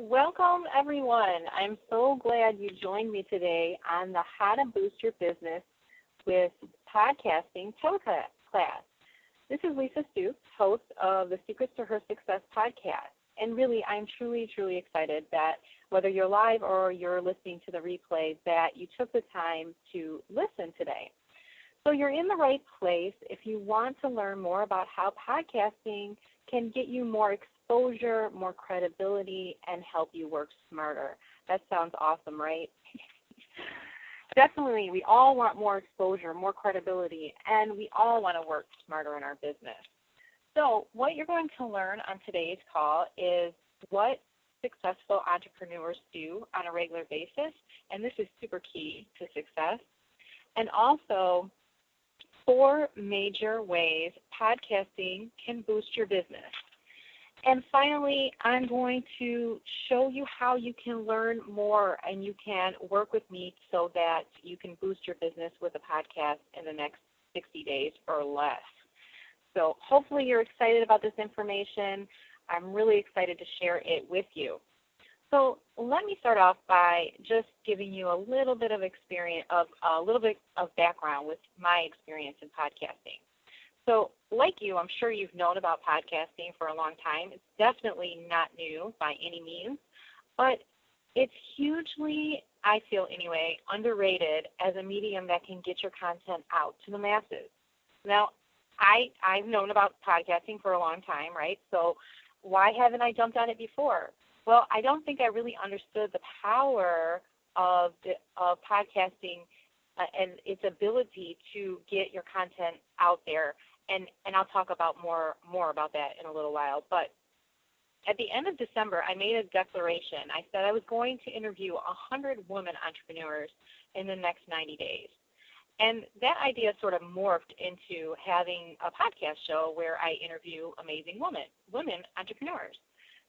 Welcome, everyone. I'm so glad you joined me today on the How to Boost Your Business with Podcasting Teleclass. This is Lisa Stoops, host of the Secrets to Her Success podcast. And really, I'm truly excited that whether you're live or you're listening to the replay, that you took the time to listen today. So you're in the right place if you want to learn more about how podcasting can get you more exposure, more credibility, and help you work smarter. That sounds awesome, right? Definitely, we all want more exposure, more credibility, and we all want to work smarter in our business. So what you're going to learn on today's call is what successful entrepreneurs do on a regular basis, and this is super key to success, and also 4 major ways podcasting can boost your business. And finally, I'm going to show you how you can learn more and you can work with me so that you can boost your business with a podcast in the next 60 days or less. So hopefully you're excited about this information. I'm really excited to share it with you. So let me start off by just giving you a little bit of background with my experience in podcasting. So like you, I'm sure you've known about podcasting for a long time. It's definitely not new by any means, but it's hugely, I feel anyway, underrated as a medium that can get your content out to the masses. Now, I've known about podcasting for a long time, right? So why haven't I jumped on it before? Well, I don't think I really understood the power of podcasting and its ability to get your content out there. And I'll talk about more about that in a little while. But at the end of December, I made a declaration. I said I was going to interview 100 women entrepreneurs in the next 90 days. And that idea sort of morphed into having a podcast show where I interview amazing women entrepreneurs.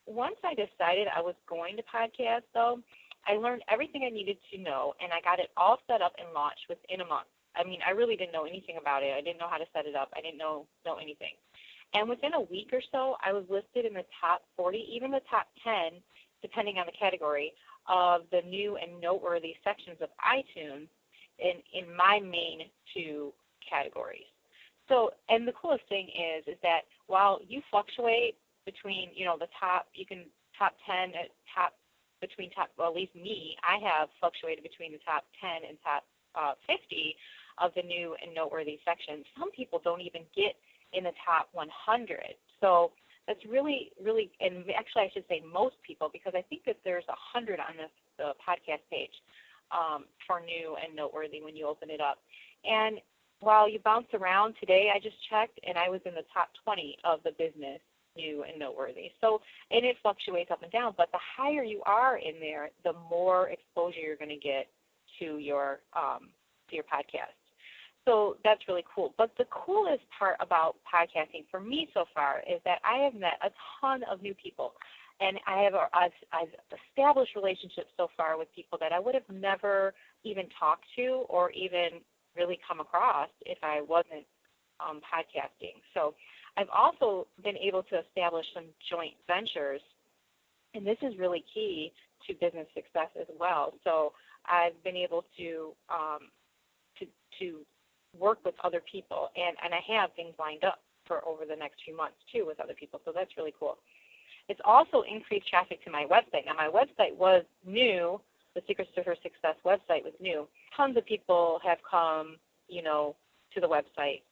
Once I decided I was going to podcast, though, I learned everything I needed to know, and I got it all set up and launched within a month. I mean, I really didn't know anything about it. I didn't know how to set it up. I didn't know anything. And within a week or so, I was listed in the top 40, even the top 10, depending on the category, of the new and noteworthy sections of iTunes in my main 2 categories. So, and the coolest thing is that while you fluctuate between, the top, you can top 10, well, at least me, I have fluctuated between the top 10 and top 50 of the new and noteworthy sections. Some people don't even get in the top 100. So that's really, and actually I should say most people, because I think that there's 100 on the podcast page for new and noteworthy when you open it up. And while you bounce around today, I just checked, and I was in the top 20 of the business new and noteworthy. So, and it fluctuates up and down, but the higher you are in there, the more exposure you're going to get to your podcast. So that's really cool. But the coolest part about podcasting for me so far is that I have met a ton of new people, and I've established relationships so far with people that I would have never even talked to or even really come across if I wasn't podcasting. So I've also been able to establish some joint ventures, and this is really key to business success as well. So I've been able to work with other people, and I have things lined up for over the next few months too with other people, so that's really cool. It's also increased traffic to my website. Now, my website was new. The Secrets to Her Success website was new. Tons of people have come, to the website,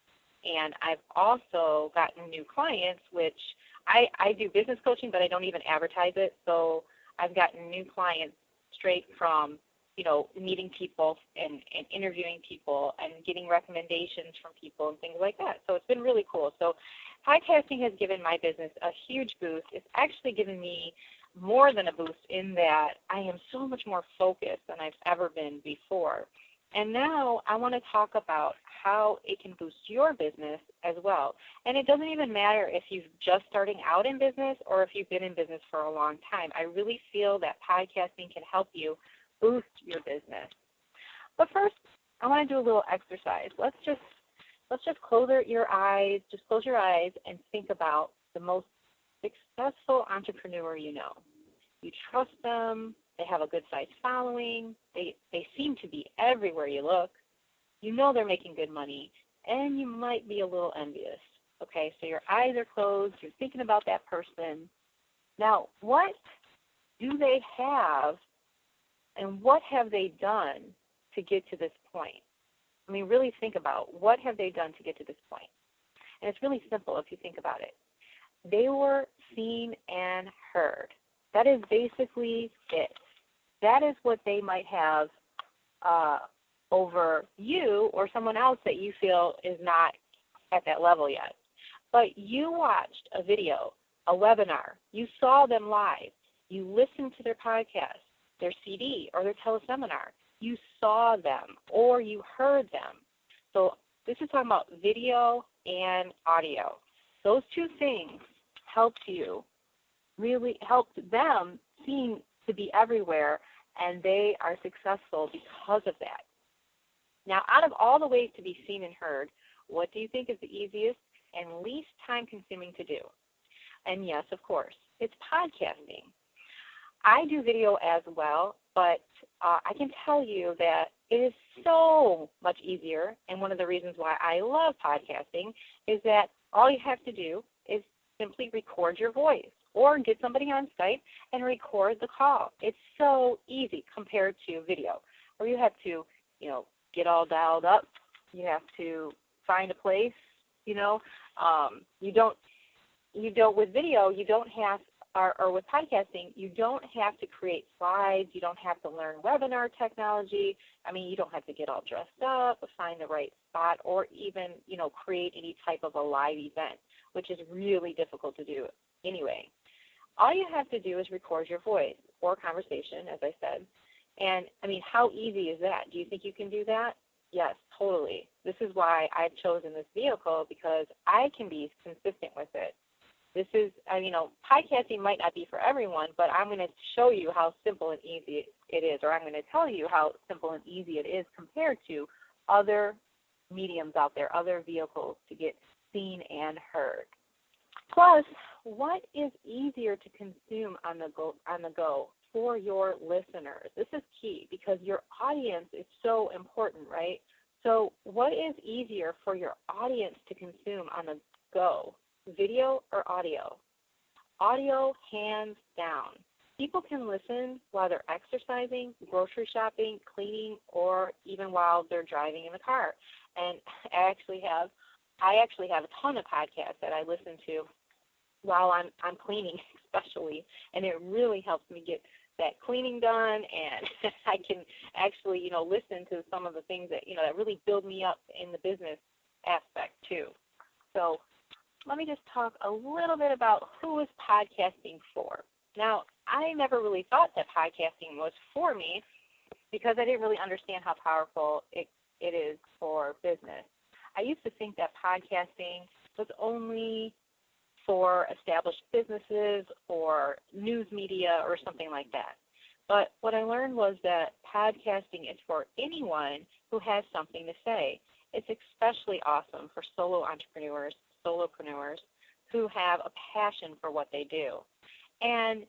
and I've also gotten new clients, which I do business coaching, but I don't even advertise it, so I've gotten new clients straight from meeting people and interviewing people and getting recommendations from people and things like that. So it's been really cool. So podcasting has given my business a huge boost. It's actually given me more than a boost in that I am so much more focused than I've ever been before. And now I want to talk about how it can boost your business as well. And it doesn't even matter if you're just starting out in business or if you've been in business for a long time. I really feel that podcasting can help you boost your business. But first, I want to do a little exercise. Let's just close your eyes and think about the most successful entrepreneur you know. you trust them, they have a good-sized following, they seem to be everywhere you look, you know they're making good money, and you might be a little envious. Okay, so your eyes are closed, you're thinking about that person. Now, what do they have, and what have they done to get to this point? I mean, really think about what have they done to get to this point. And it's really simple if you think about it. They were seen and heard. That is basically it. That is what they might have over you or someone else that you feel is not at that level yet. But you watched a video, a webinar. You saw them live. You listened to their podcast, their CD, or their teleseminar. You saw them or you heard them. So this is talking about video and audio. Those two things helped you, really helped them seem to be everywhere, and they are successful because of that. Now, out of all the ways to be seen and heard, what do you think is the easiest and least time-consuming to do? And yes, of course, it's podcasting. I do video as well, but I can tell you that it is so much easier, and one of the reasons why I love podcasting is that all you have to do is simply record your voice or get somebody on Skype and record the call. It's so easy compared to video, where you have to, get all dialed up. You have to find a place, you don't with video, you don't have, or with podcasting, you don't have to create slides. You don't have to learn webinar technology. I mean, you don't have to get all dressed up, find the right spot, or even, create any type of a live event, which is really difficult to do anyway. All you have to do is record your voice or conversation, as I said. And, I mean, how easy is that? Do you think you can do that? Yes, totally. This is why I've chosen this vehicle, because I can be consistent with it. This is, podcasting might not be for everyone, but I'm going to show you how simple and easy it is, or I'm going to tell you how simple and easy it is compared to other mediums out there, other vehicles to get seen and heard. Plus, what is easier to consume on the go for your listeners? This is key because your audience is so important, right? So what is easier for your audience to consume on the go? Video or audio? Audio, hands down. People can listen while they're exercising, grocery shopping, cleaning, or even while they're driving in the car. And I actually have a ton of podcasts that I listen to while I'm cleaning, especially, and it really helps me get that cleaning done, and I can actually, listen to some of the things that, that really build me up in the business aspect too. So let me just talk a little bit about who is podcasting for. Now, I never really thought that podcasting was for me because I didn't really understand how powerful it is for business. I used to think that podcasting was only for established businesses or news media or something like that. But what I learned was that podcasting is for anyone who has something to say. It's especially awesome for solo entrepreneurs, solopreneurs who have a passion for what they do. And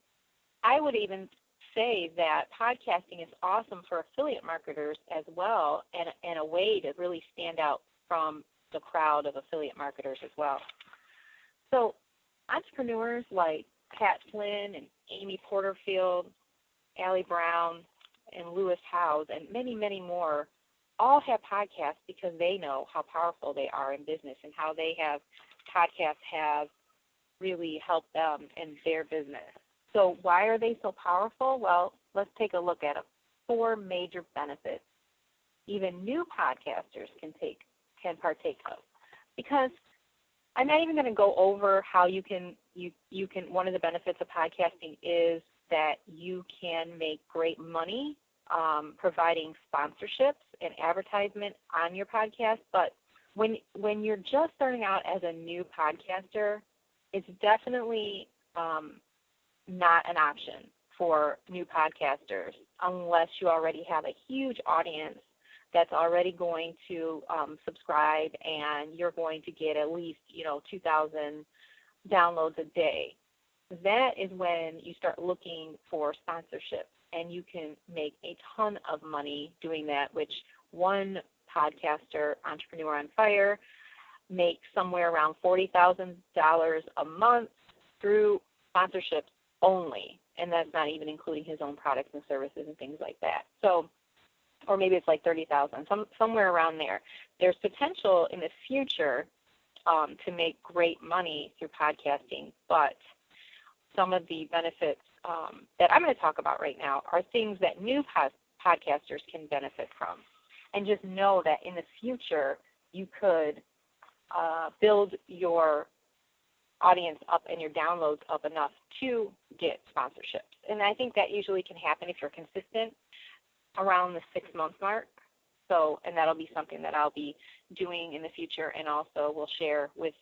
I would even say that podcasting is awesome for affiliate marketers as well, and a way to really stand out from the crowd of affiliate marketers as well. So entrepreneurs like Pat Flynn and Amy Porterfield, Allie Brown, and Lewis Howes, and many, many more all have podcasts because they know how powerful they are in business and how podcasts have really helped them in their business. So why are they so powerful? Well, let's take a look at them. 4 major benefits even new podcasters can partake of. Because I'm not even going to go over how you can one of the benefits of podcasting is that you can make great money providing sponsorships and advertisement on your podcast. But when you're just starting out as a new podcaster, it's definitely not an option for new podcasters unless you already have a huge audience that's already going to subscribe, and you're going to get at least 2,000 downloads a day. that is when you start looking for sponsorships, and you can make a ton of money doing that, which one podcaster, Entrepreneur on Fire, makes somewhere around $40,000 a month through sponsorships only, and that's not even including his own products and services and things like that. So, or maybe it's like $30,000, somewhere around there. There's potential in the future to make great money through podcasting, but some of the benefits that I'm going to talk about right now are things that new podcasters can benefit from. And just know that in the future, you could build your audience up and your downloads up enough to get sponsorships. And I think that usually can happen if you're consistent around the 6-month mark. So, and that'll be something that I'll be doing in the future, and also will share with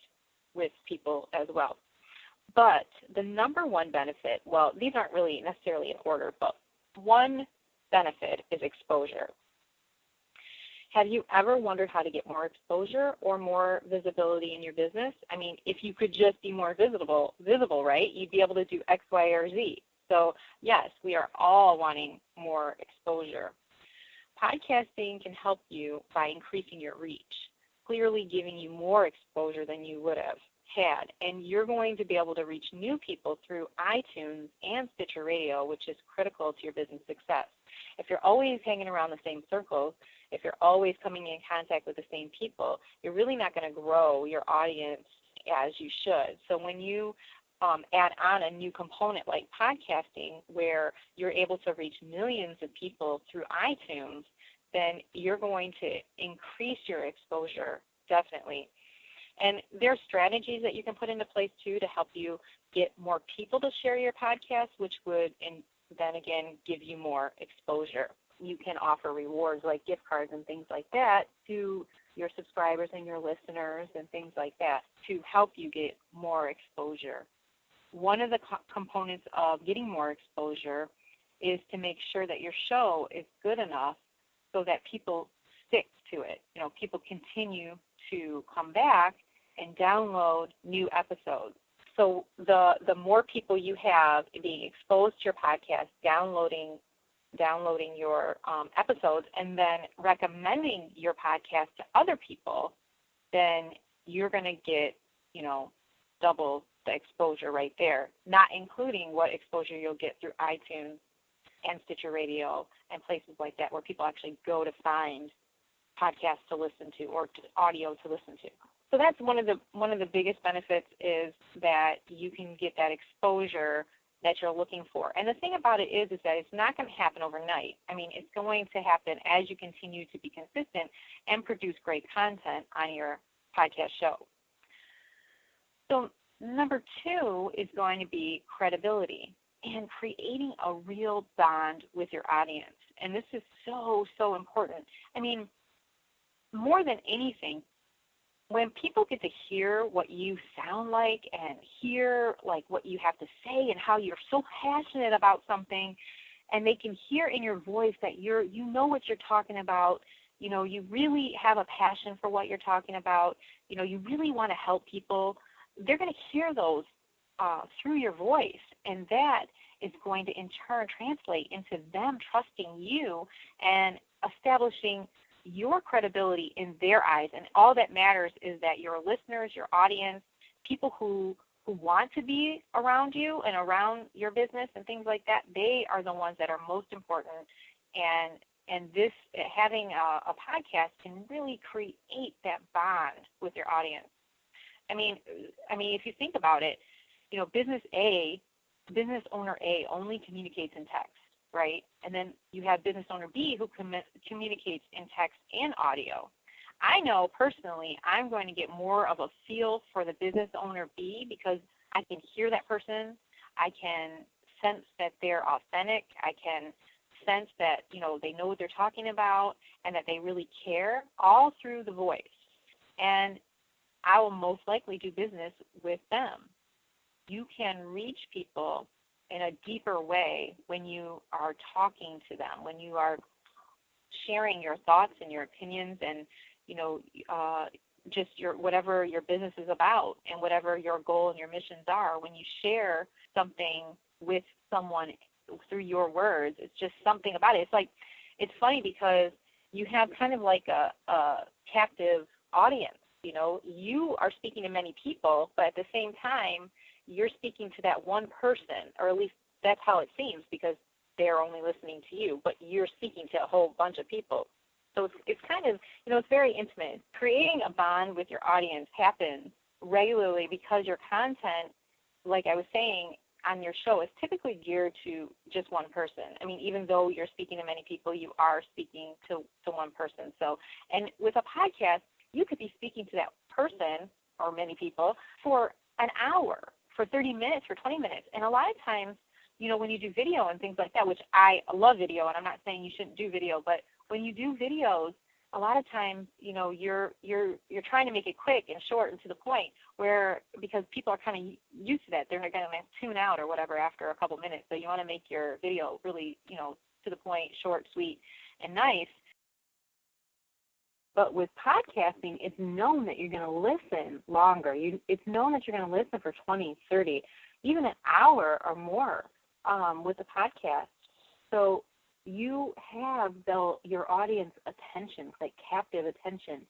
people as well. But the number one benefit, well, these aren't really necessarily in order, but one benefit is exposure. Have you ever wondered how to get more exposure or more visibility in your business? I mean, if you could just be more visible, right, you'd be able to do X, Y, or Z. So, yes, we are all wanting more exposure. Podcasting can help you by increasing your reach, clearly giving you more exposure than you would have had. And you're going to be able to reach new people through iTunes and Stitcher Radio, which is critical to your business success. If you're always hanging around the same circles, if you're always coming in contact with the same people, you're really not going to grow your audience as you should. So when you add on a new component like podcasting, where you're able to reach millions of people through iTunes, then you're going to increase your exposure, definitely. And there are strategies that you can put into place, too, to help you get more people to share your podcast, which would then again give you more exposure. You can offer rewards like gift cards and things like that to your subscribers and your listeners and things like that to help you get more exposure. One of the components of getting more exposure is to make sure that your show is good enough so that people stick to it. You know, people continue to come back and download new episodes. So the more people you have being exposed to your podcast, downloading your episodes, and then recommending your podcast to other people, then you're going to get, double the exposure right there, not including what exposure you'll get through iTunes and Stitcher Radio and places like that where people actually go to find podcasts to listen to or audio to listen to. So that's one of the biggest benefits, is that you can get that exposure that you're looking for. And the thing about it is that it's not going to happen overnight. I mean, it's going to happen as you continue to be consistent and produce great content on your podcast show. So number 2 is going to be credibility and creating a real bond with your audience. And this is so, so important. I mean, more than anything, when people get to hear what you sound like and hear like what you have to say and how you're so passionate about something, and they can hear in your voice that you know what you're talking about, you really have a passion for what you're talking about, you really want to help people, they're going to hear those through your voice, and that is going to in turn translate into them trusting you and establishing your credibility in their eyes. And all that matters is that your listeners, your audience, people who want to be around you and around your business and things like that, they are the ones that are most important. And this, having a podcast can really create that bond with your audience. I mean, if you think about it, business owner A only communicates in text, right? And then you have business owner B who communicates in text and audio. I know personally I'm going to get more of a feel for the business owner B because I can hear that person. I can sense that they're authentic. I can sense that, they know what they're talking about and that they really care, all through the voice. And I will most likely do business with them. You can reach people in a deeper way when you are talking to them, when you are sharing your thoughts and your opinions and, just whatever your business is about and whatever your goal and your missions are. When you share something with someone through your words, it's just something about it. It's funny because you have kind of like a captive audience. You are speaking to many people, but at the same time, you're speaking to that one person, or at least that's how it seems, because they're only listening to you, but you're speaking to a whole bunch of people. So it's kind of, it's very intimate. Creating a bond with your audience happens regularly because your content, like I was saying, on your show is typically geared to just one person. I mean, even though you're speaking to many people, you are speaking to one person. So, and with a podcast, you could be speaking to that person or many people for an hour, for 30 minutes, for 20 minutes. And a lot of times, when you do video and things like that, which I love video, and I'm not saying you shouldn't do video, but when you do videos, a lot of times, you're trying to make it quick and short and to the point, because people are kind of used to that. They're going to tune out or whatever after a couple minutes. So you want to make your video really, to the point, short, sweet, and nice. But with podcasting, it's known that you're going to listen longer. It's known that you're going to listen for 20, 30, even an hour or more with a podcast. So you have your audience attention, like captive attention.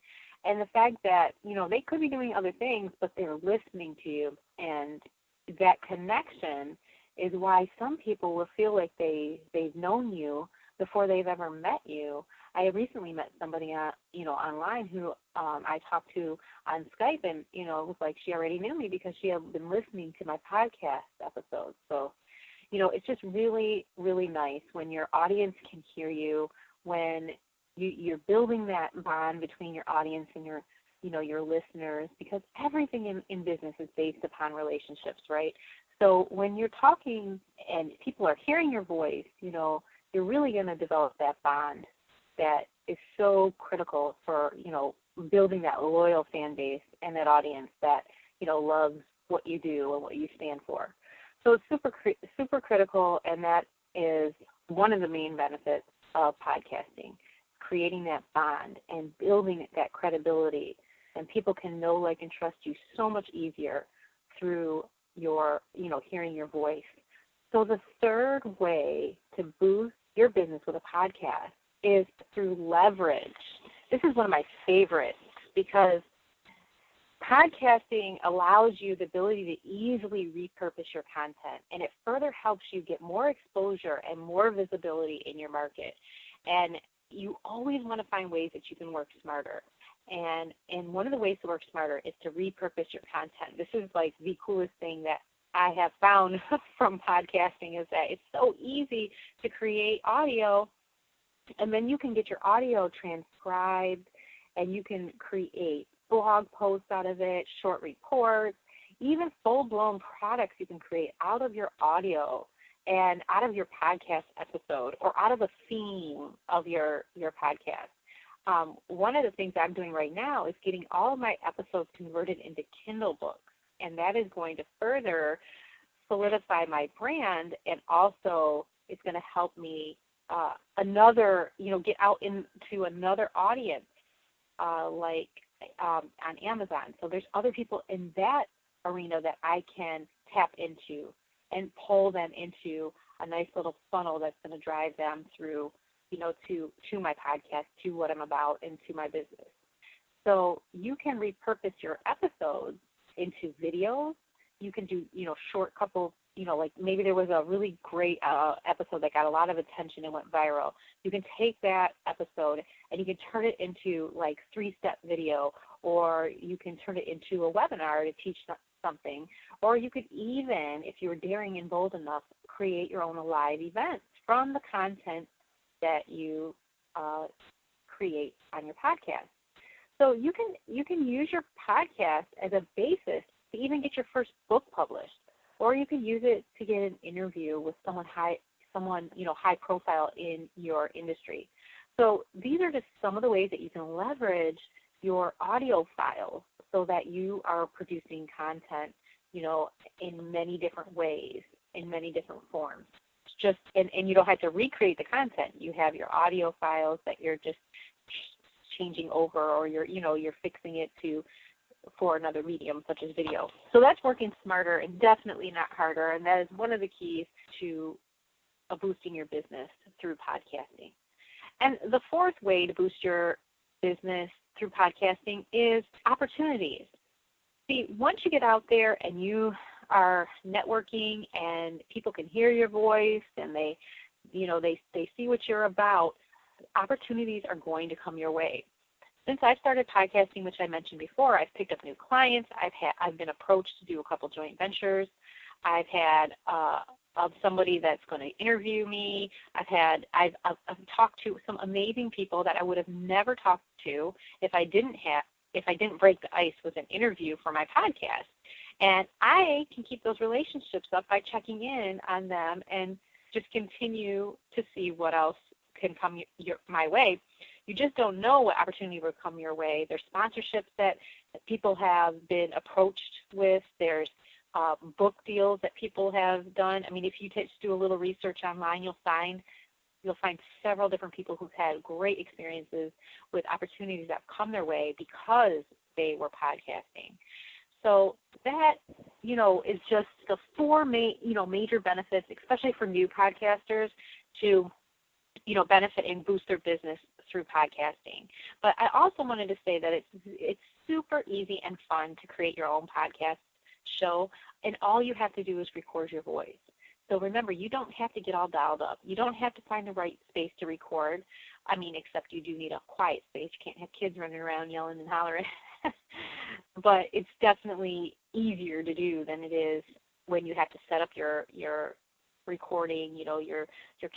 And the fact that, they could be doing other things, but they're listening to you. And that connection is why some people will feel like they've known you before they've ever met you. I recently met somebody, online who I talked to on Skype, and, it was like she already knew me because she had been listening to my podcast episodes. So, it's just really, really nice when your audience can hear you, when you're building that bond between your audience and your listeners, because everything in business is based upon relationships, right? So when you're talking and people are hearing your voice, you're really going to develop that bond that is so critical for, building that loyal fan base and that audience that, loves what you do and what you stand for. So it's super critical, and that is one of the main benefits of podcasting, creating that bond and building that credibility. And people can know, like, and trust you so much easier through your, hearing your voice. So the third way to boost your business with a podcast is through leverage. This is one of my favorites because podcasting allows you the ability to easily repurpose your content, and it further helps you get more exposure and more visibility in your market. And you always want to find ways that you can work smarter. And one of the ways to work smarter is to repurpose your content. This is like the coolest thing that I have found from podcasting, is that it's so easy to create audio, and then you can get your audio transcribed, and you can create blog posts out of it, short reports, even full-blown products you can create out of your audio and out of your podcast episode or out of a theme of your podcast. One of the things I'm doing right now is getting all of my episodes converted into Kindle books, and that is going to further solidify my brand, and also it's going to help me get out into another audience, like on Amazon. So there's other people in that arena that I can tap into and pull them into a nice little funnel that's going to drive them through, to my podcast, to what I'm about, and to my business. So you can repurpose your episodes into videos. You can do, short couple, like maybe there was a really great episode that got a lot of attention and went viral. You can take that episode and you can turn it into like 3-step video, or you can turn it into a webinar to teach something, or you could even, if you're daring and bold enough, create your own live events from the content that you create on your podcast. So you can use your podcast as a basis to even get your first book published, or you can use it to get an interview with someone high profile in your industry. So these are just some of the ways that you can leverage your audio files so that you are producing content, in many different ways, in many different forms. And you don't have to recreate the content. You have your audio files that you're just changing over, or you're fixing it for another medium such as video. So that's working smarter and definitely not harder, and that is one of the keys to boosting your business through podcasting. And the fourth way to boost your business through podcasting is opportunities. See, once you get out there and you are networking and people can hear your voice and they see what you're about, opportunities are going to come your way. Since I started podcasting, which I mentioned before, I've picked up new clients. I've been approached to do a couple joint ventures. I've had somebody that's going to interview me. I've talked to some amazing people that I would have never talked to if I didn't break the ice with an interview for my podcast. And I can keep those relationships up by checking in on them and just continue to see what else can come my way. You just don't know what opportunity will come your way. There's sponsorships that people have been approached with. There's book deals that people have done. I mean, if you just do a little research online, you'll find several different people who've had great experiences with opportunities that come their way because they were podcasting. So that, is just the four major benefits, especially for new podcasters, to benefit and boost their business through podcasting. But I also wanted to say that it's super easy and fun to create your own podcast show, and all you have to do is record your voice. So remember, you don't have to get all dialed up. You don't have to find the right space to record. I mean, except you do need a quiet space. You can't have kids running around yelling and hollering. But it's definitely easier to do than it is when you have to set up your recording, your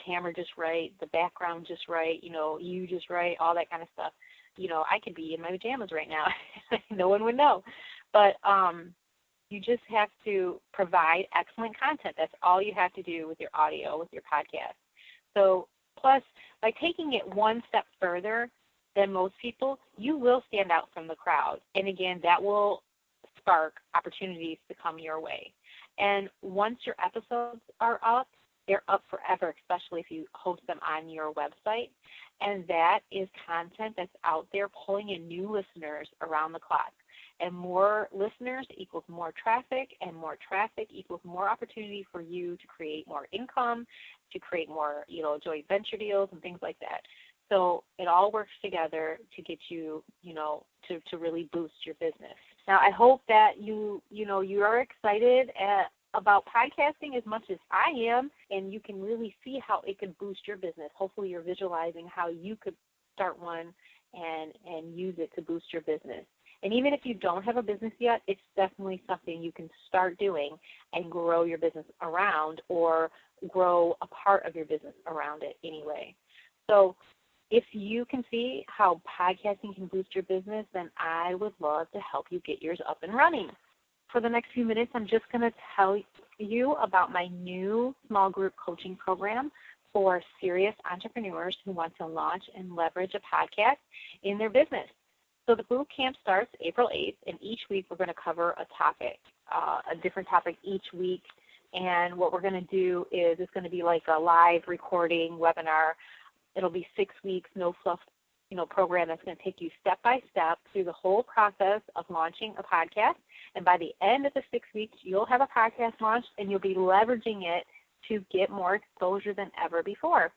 camera just right, the background just right, you just right, all that kind of stuff. I could be in my pajamas right now. No one would know. But you just have to provide excellent content. That's all you have to do with your audio, with your podcast. So plus, by taking it one step further than most people, you will stand out from the crowd. And again, that will spark opportunities to come your way. And once your episodes are up, they're up forever, especially if you host them on your website. And that is content that's out there pulling in new listeners around the clock. And more listeners equals more traffic, and more traffic equals more opportunity for you to create more income, to create more, joint venture deals and things like that. So it all works together to get you, to really boost your business. Now, I hope that you are excited about podcasting as much as I am, and you can really see how it could boost your business. Hopefully you're visualizing how you could start one and use it to boost your business. And even if you don't have a business yet, it's definitely something you can start doing and grow your business around, or grow a part of your business around it anyway. So if you can see how podcasting can boost your business, then I would love to help you get yours up and running. For the next few minutes, I'm just going to tell you about my new small group coaching program for serious entrepreneurs who want to launch and leverage a podcast in their business. So the boot camp starts April 8th, and each week we're going to cover a topic, a different topic each week. And what we're going to do is it's going to be like a live recording webinar. It'll be 6 weeks, no fluff, program that's going to take you step by step through the whole process of launching a podcast. And by the end of the 6 weeks, you'll have a podcast launched, and you'll be leveraging it to get more exposure than ever before.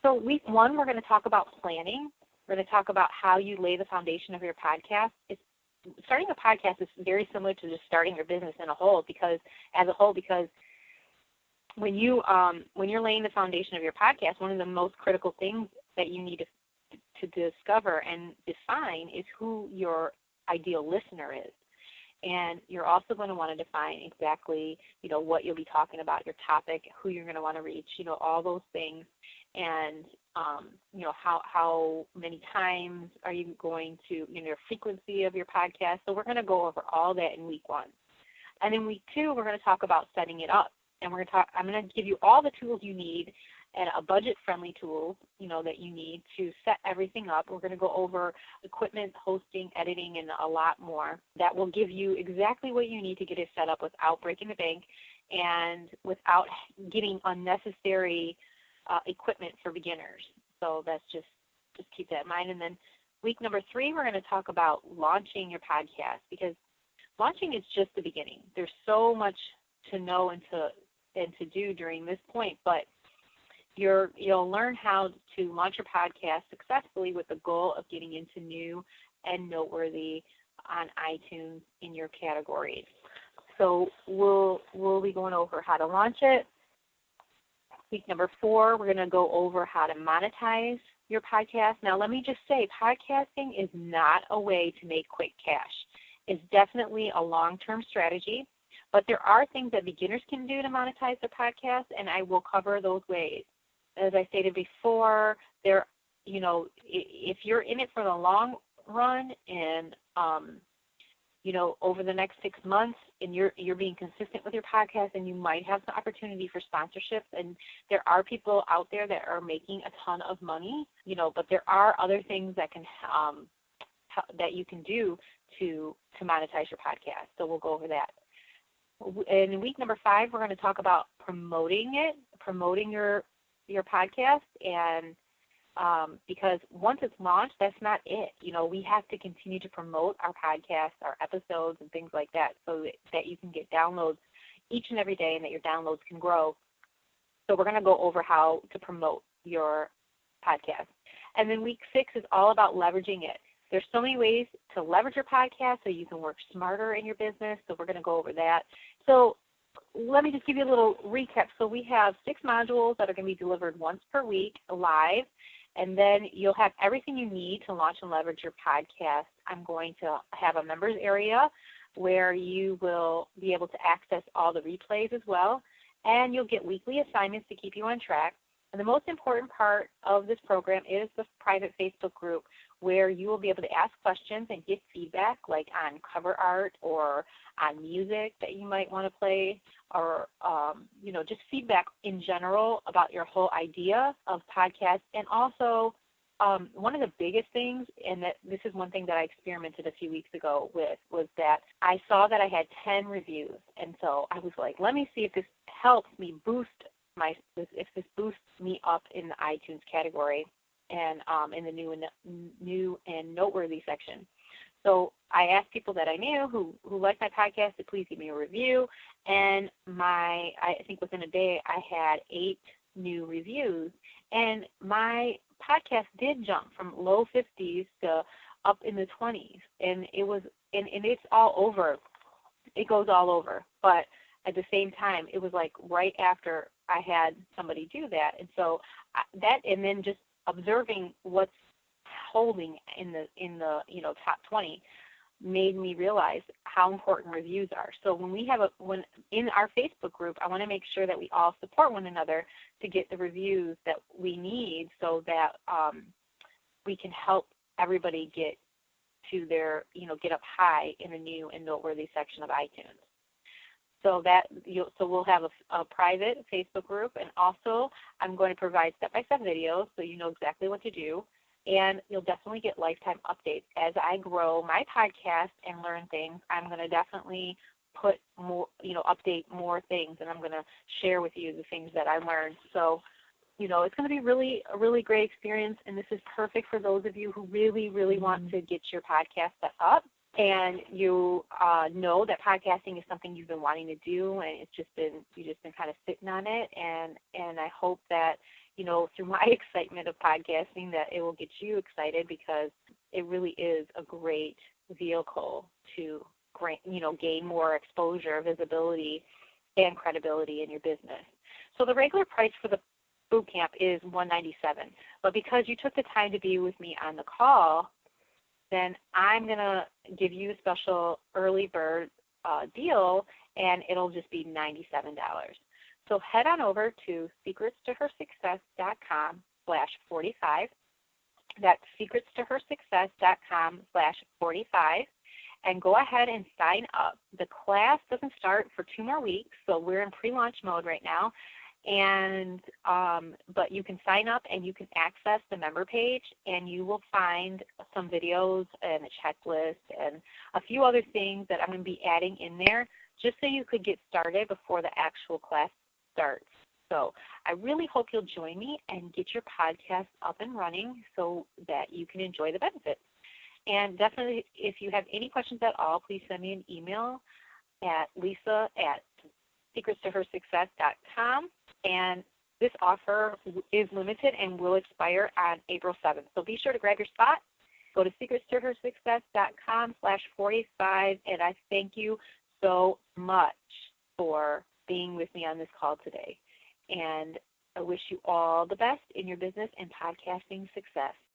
So week 1, we're going to talk about planning. We're going to talk about how you lay the foundation of your podcast. Starting a podcast is very similar to just starting your business as a whole, because when you're laying the foundation of your podcast, one of the most critical things that you need to discover and define is who your ideal listener is. And you're also going to want to define exactly, what you'll be talking about, your topic, who you're going to want to reach, all those things. And, how many times are you going to, your frequency of your podcast. So we're going to go over all that in week 1. And in week 2, we're going to talk about setting it up. And I'm going to give you all the tools you need, and a budget-friendly tools, that you need to set everything up. We're going to go over equipment, hosting, editing, and a lot more that will give you exactly what you need to get it set up without breaking the bank and without getting unnecessary equipment for beginners. So that's just keep that in mind. And then Week number 3, we're going to talk about launching your podcast, because launching is just the beginning. There's so much to know and to do during this point, but you'll learn how to launch your podcast successfully with the goal of getting into new and noteworthy on iTunes in your categories. So we'll be going over how to launch it. Week number 4, we're going to go over how to monetize your podcast. Now, let me just say, podcasting is not a way to make quick cash. It's definitely a long-term strategy, but there are things that beginners can do to monetize their podcast, and I will cover those ways. As I stated before, if you're in it for the long run and over the next 6 months, and you're being consistent with your podcast, and you might have some opportunity for sponsorships. And there are people out there that are making a ton of money, but there are other things that can that you can do to monetize your podcast. So we'll go over that. In week number 5, we're going to talk about promoting your podcast, and because once it's launched, that's not it. We have to continue to promote our podcasts, our episodes, and things like that, so that you can get downloads each and every day and that your downloads can grow. So we're going to go over how to promote your podcast. And then week 6 is all about leveraging it. There's so many ways to leverage your podcast so you can work smarter in your business, so we're going to go over that. So let me just give you a little recap. So we have 6 modules that are going to be delivered once per week live, and then you'll have everything you need to launch and leverage your podcast. I'm going to have a members area where you will be able to access all the replays as well, and you'll get weekly assignments to keep you on track. And the most important part of this program is the private Facebook group, where you will be able to ask questions and get feedback, like on cover art or on music that you might want to play, or just feedback in general about your whole idea of podcast. And also, one of the biggest things, and that this is one thing that I experimented a few weeks ago with, was that I saw that I had 10 reviews, and so I was like, let me see if this helps me if this boosts me up in the iTunes category and in the new and noteworthy section. So I asked people that I knew who liked my podcast to please give me a review, and I think within a day I had 8 new reviews, and my podcast did jump from low 50s to up in the 20s, and it's all over. It goes all over, but at the same time, it was like right after I had somebody do that, and so and then just observing what's holding in the top 20 made me realize how important reviews are. So when in our Facebook group, I want to make sure that we all support one another to get the reviews that we need, so that we can help everybody get to get up high in the new and noteworthy section of iTunes. So we'll have a private Facebook group, and also I'm going to provide step-by-step videos so you know exactly what to do, and you'll definitely get lifetime updates. As I grow my podcast and learn things, I'm going to definitely put more, update more things, and I'm going to share with you the things that I learned. So, it's going to be a really great experience, and this is perfect for those of you who really, really want to get your podcast set up. And you know that podcasting is something you've been wanting to do, and you've just been kind of sitting on it. And I hope that through my excitement of podcasting, that it will get you excited, because it really is a great vehicle to gain more exposure, visibility, and credibility in your business. So the regular price for the boot camp is $197, but because you took the time to be with me on the call, then I'm going to give you a special early bird deal, and it'll just be $97. So head on over to secretstohersuccess.com/45. That's secretstohersuccess.com/45. And go ahead and sign up. The class doesn't start for 2 more weeks, so we're in pre-launch mode right now. But you can sign up and you can access the member page, and you will find some videos and a checklist and a few other things that I'm going to be adding in there, just so you could get started before the actual class starts. So I really hope you'll join me and get your podcast up and running so that you can enjoy the benefits. And definitely, if you have any questions at all, please send me an email at lisa@secretstohersuccess.com. And this offer is limited and will expire on April 7th. So be sure to grab your spot. Go to secretstohersuccess.com/45. And I thank you so much for being with me on this call today. And I wish you all the best in your business and podcasting success.